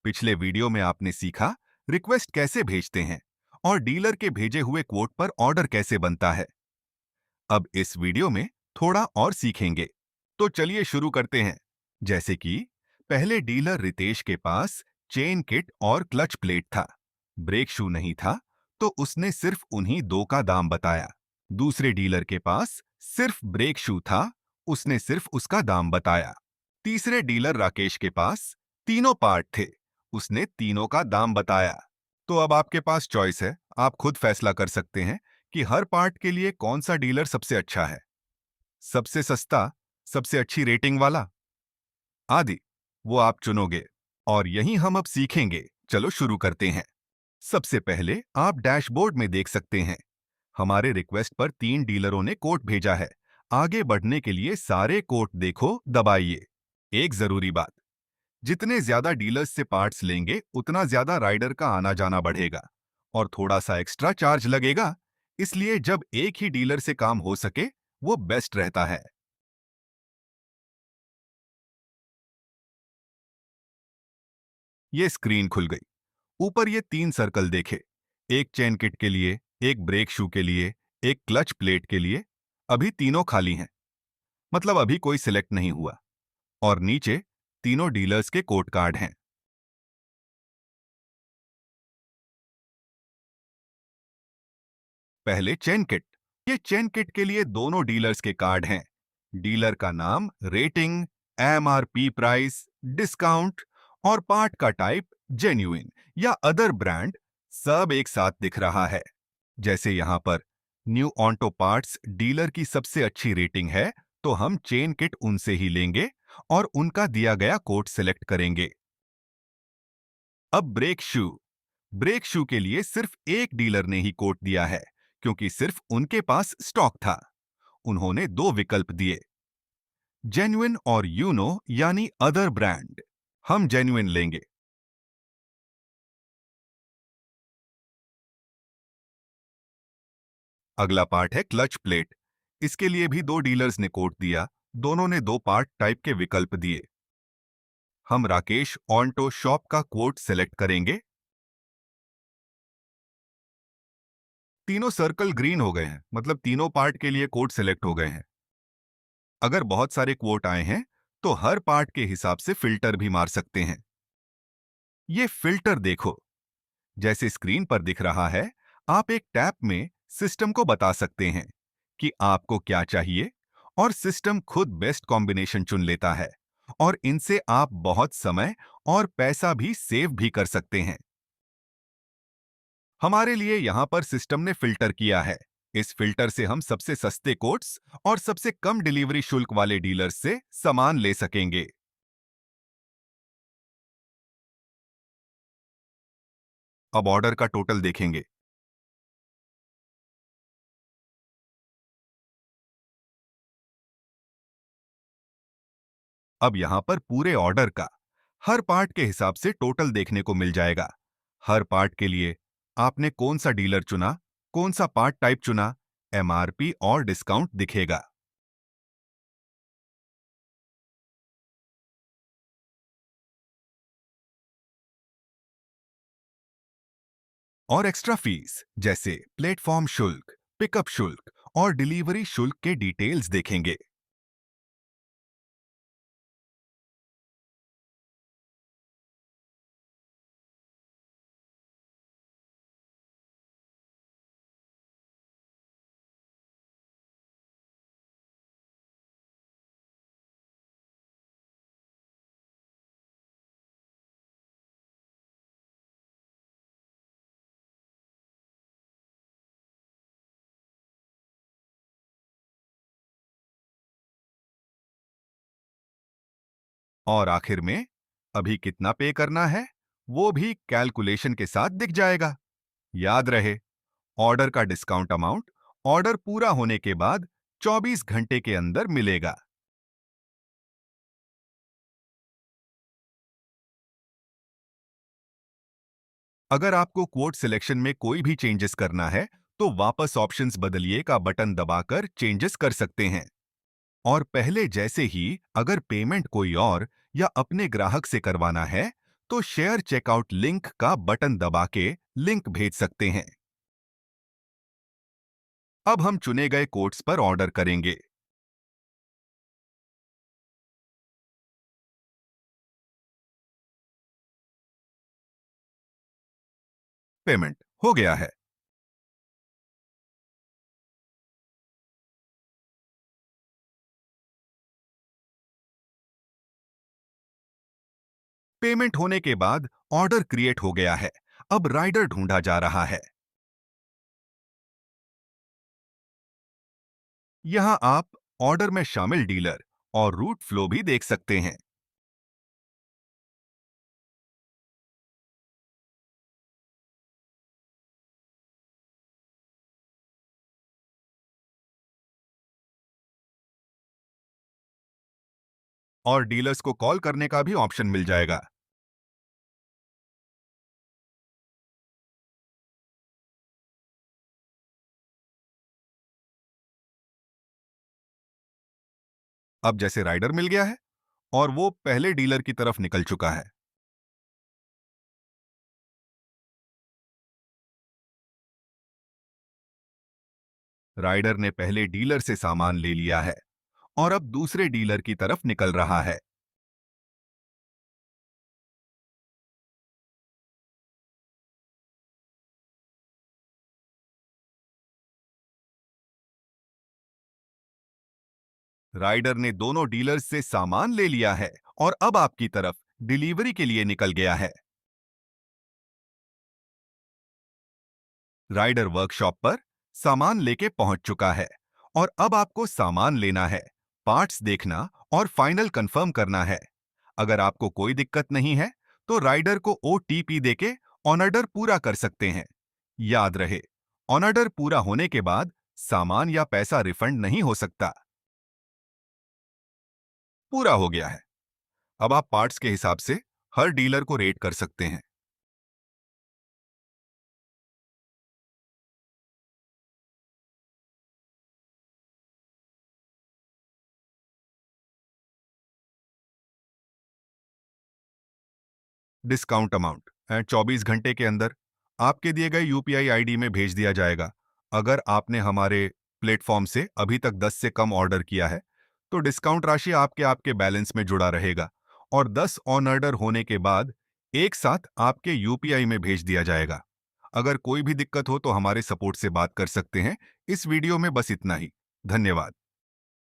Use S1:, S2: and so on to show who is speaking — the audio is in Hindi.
S1: पिछले वीडियो में आपने सीखा रिक्वेस्ट कैसे भेजते हैं और डीलर के भेजे हुए कोड पर ऑर्डर कैसे बनता है। अब इस वीडियो में थोड़ा और सीखेंगे। तो चलिए शुरू करते हैं। जैसे कि पहले डीलर रितेश के पास चेन किट और क्लच प्लेट था। ब्रेक शू नहीं था, तो उसने सिर्फ उन्हीं दो का दाम बताया। दूसरे डीलर के पास सिर्फ ब्रेक शू था, उसने सिर्फ उसका दाम बताया। तीसरे डीलर राकेश के पास तीनों पार्ट थे, उसने तीनों का दाम बताया। तो अब आपके पास चॉइस है, आप खुद फैसला कर सकते हैं कि हर पार्ट के लिए कौन सा डीलर सबसे अच्छा है। सबसे सस्ता, सबसे अच्छी रेटिंग वाला, आदि वो आप चुनोगे। और यही हम अब सीखेंगे। चलो शुरू करते हैं। सबसे पहले आप डैशबोर्ड में देख सकते हैं, हमारे रिक्वेस्ट पर 3 डीलरों ने कोड भेजा है। आगे बढ़ने के लिए सारे कोड देखो, दबाइए। एक जरूरी बात, जितने ज्यादा डीलर्स से पार्ट्स लेंगे उतना ज्यादा राइडर का आना जाना बढ़ेगा और थोड़ा सा एक्स्ट्रा चार्ज लगेगा। इसलिए जब एक ही डीलर से काम हो सके वो बेस्ट रहता है। ये स्क्रीन खुल गई। ऊपर ये 3 सर्कल देखे, एक चेन किट के लिए, एक ब्रेक शू के लिए, एक क्लच प्लेट के लिए। अभी तीनों खाली हैं, मतलब अभी कोई सिलेक्ट नहीं हुआ। और नीचे तीनों डीलर्स के कोड कार्ड हैं। पहले चेन किट। ये चेन किट के लिए दोनों डीलर्स के कार्ड हैं। डीलर का नाम, रेटिंग, एमआरपी प्राइस, डिस्काउंट और पार्ट का टाइप जेन्युइन या अदर ब्रांड सब एक साथ दिख रहा है। जैसे यहां पर न्यू ऑन्टो पार्ट्स डीलर की सबसे अच्छी रेटिंग है, तो हम चेन किट उनसे ही लेंगे और उनका दिया गया कोड सिलेक्ट करेंगे। अब ब्रेक शू। ब्रेक शू के लिए सिर्फ एक डीलर ने ही कोड दिया है, क्योंकि सिर्फ उनके पास स्टॉक था। उन्होंने दो विकल्प दिए, जेन्युइन और यूनो यानी अदर ब्रांड। हम जेन्युइन लेंगे। अगला पार्ट है क्लच प्लेट। इसके लिए भी दो डीलर्स ने कोड दिया, दोनों ने दो पार्ट टाइप के विकल्प दिए। हम राकेश ऑन्टो शॉप का कोड सेलेक्ट करेंगे। तीनों सर्कल ग्रीन हो गए हैं, मतलब तीनों पार्ट के लिए कोड सेलेक्ट हो गए हैं। अगर बहुत सारे कोट आए हैं तो हर पार्ट के हिसाब से फिल्टर भी मार सकते हैं। ये फिल्टर देखो, जैसे स्क्रीन पर दिख रहा है। आप एक टैब में सिस्टम को बता सकते हैं कि आपको क्या चाहिए और सिस्टम खुद बेस्ट कॉम्बिनेशन चुन लेता है और इनसे आप बहुत समय और पैसा भी सेव भी कर सकते हैं। हमारे लिए यहां पर सिस्टम ने फिल्टर किया है। इस फिल्टर से हम सबसे सस्ते कोट्स और सबसे कम डिलीवरी शुल्क वाले डीलर्स से सामान ले सकेंगे। अब ऑर्डर का टोटल देखेंगे। अब यहां पर पूरे ऑर्डर का हर पार्ट के हिसाब से टोटल देखने को मिल जाएगा। हर पार्ट के लिए आपने कौन सा डीलर चुना, कौन सा पार्ट टाइप चुना, एमआरपी और डिस्काउंट दिखेगा। और एक्स्ट्रा फीस जैसे प्लेटफॉर्म शुल्क, पिकअप शुल्क और डिलीवरी शुल्क के डिटेल्स देखेंगे। और आखिर में अभी कितना पे करना है वो भी कैलकुलेशन के साथ दिख जाएगा। याद रहे, ऑर्डर का डिस्काउंट अमाउंट ऑर्डर पूरा होने के बाद 24 घंटे के अंदर मिलेगा। अगर आपको क्वोट सिलेक्शन में कोई भी चेंजेस करना है तो वापस ऑप्शंस बदलिए का बटन दबाकर चेंजेस कर सकते हैं। और पहले जैसे ही अगर पेमेंट कोई और या अपने ग्राहक से करवाना है तो शेयर चेकआउट लिंक का बटन दबा के लिंक भेज सकते हैं। अब हम चुने गए कोट्स पर ऑर्डर करेंगे। पेमेंट हो गया है। पेमेंट होने के बाद ऑर्डर क्रिएट हो गया है। अब राइडर ढूंढा जा रहा है। यहां आप ऑर्डर में शामिल डीलर और रूट फ्लो भी देख सकते हैं। और डीलर्स को कॉल करने का भी ऑप्शन मिल जाएगा। अब जैसे राइडर मिल गया है और वो पहले डीलर की तरफ निकल चुका है। राइडर ने पहले डीलर से सामान ले लिया है और अब दूसरे डीलर की तरफ निकल रहा है। राइडर ने दोनों डीलर्स से सामान ले लिया है और अब आपकी तरफ डिलीवरी के लिए निकल गया है। राइडर वर्कशॉप पर सामान लेके पहुंच चुका है और अब आपको सामान लेना है, पार्ट्स देखना और फाइनल कंफर्म करना है। अगर आपको कोई दिक्कत नहीं है तो राइडर को ओटीपी देके ऑन ऑर्डर पूरा कर सकते हैं। याद रहे, ऑन ऑर्डर पूरा होने के बाद सामान या पैसा रिफंड नहीं हो सकता। पूरा हो गया है। अब आप पार्ट्स के हिसाब से हर डीलर को रेट कर सकते हैं। डिस्काउंट अमाउंट एंड 24 घंटे के अंदर आपके दिए गए यूपीआई आईडी में भेज दिया जाएगा। अगर आपने हमारे प्लेटफॉर्म से अभी तक 10 से कम ऑर्डर किया है तो डिस्काउंट राशि आपके आपके बैलेंस में जुड़ा रहेगा और 10 ऑन ऑर्डर होने के बाद एक साथ आपके यूपीआई में भेज दिया जाएगा। अगर कोई भी दिक्कत हो तो हमारे सपोर्ट से बात कर सकते हैं। इस वीडियो में बस इतना ही। धन्यवाद।